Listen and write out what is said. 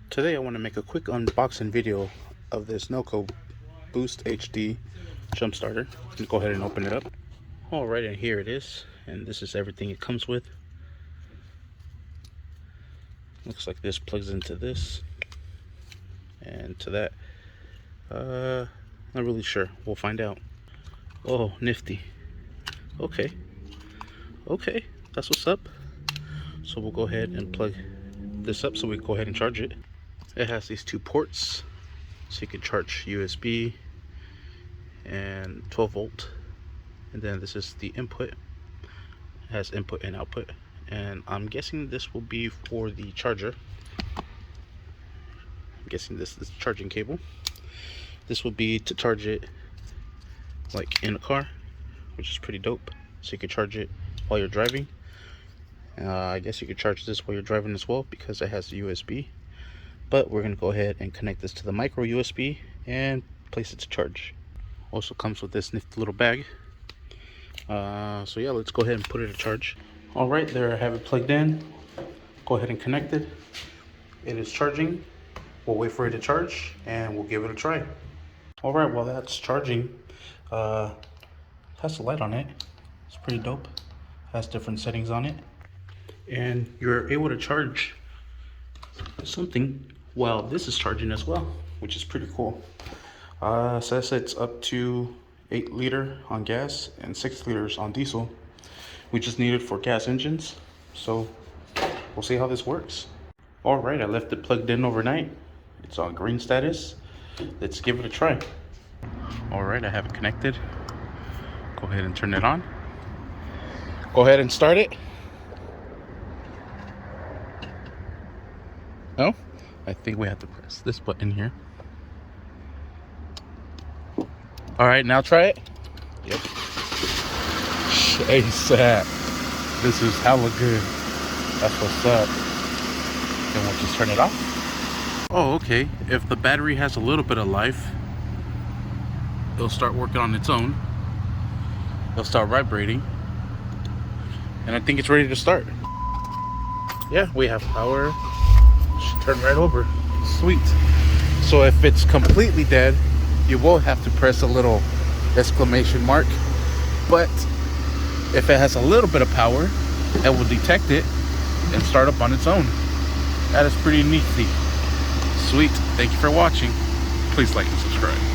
Today I want to make a quick unboxing video of this Noco Boost HD jump starter. I'm going to go ahead and open it up. Alright, and here it is, and this is everything it comes with. Looks like this plugs into this and to that. Not really sure, we'll find out. Oh, nifty. Okay, that's what's up. So we'll go ahead and plug this up so we can go ahead and charge it. It has these two ports, so you can charge USB and 12 volt, and then this is the input. It has input and output, and I'm guessing this will be for the charger. I'm guessing this is the charging cable. This will be to charge it like in a car, which is pretty dope, so you can charge it while you're driving. I guess you could charge this while you're driving as well because it has the USB, but we're gonna go ahead and connect this to the micro USB and place it to charge. Also comes with this nifty little bag. So yeah, let's go ahead and put it to charge. All right, there I have it plugged in. Go ahead and connect it. It is charging. We'll wait for it to charge and we'll give it a try. All right, while that's charging, has a light on it. It's pretty dope. Has different settings on it, and you're able to charge something while this is charging as well, which is pretty cool. Says it's up to 8 liter on gas and 6 liters on diesel, which is needed for gas engines. So we'll see how this works. All right, I left it plugged in overnight. It's on green status. Let's give it a try. All right, I have it connected. Go ahead and turn it on. Go ahead and start it. No, I think we have to press this button here. All right, now try it. Yep. ASAP. This is hella good. That's what's up. Then we'll just turn it off. Oh, okay. If the battery has a little bit of life, it'll start working on its own. It'll start vibrating. And I think it's ready to start. Yeah, we have power. Should turn right over. Sweet. So if it's completely dead, you will have to press a little exclamation mark. But if it has a little bit of power, it will detect it and start up on its own. That is pretty neat. Sweet. Thank you for watching. Please like and subscribe.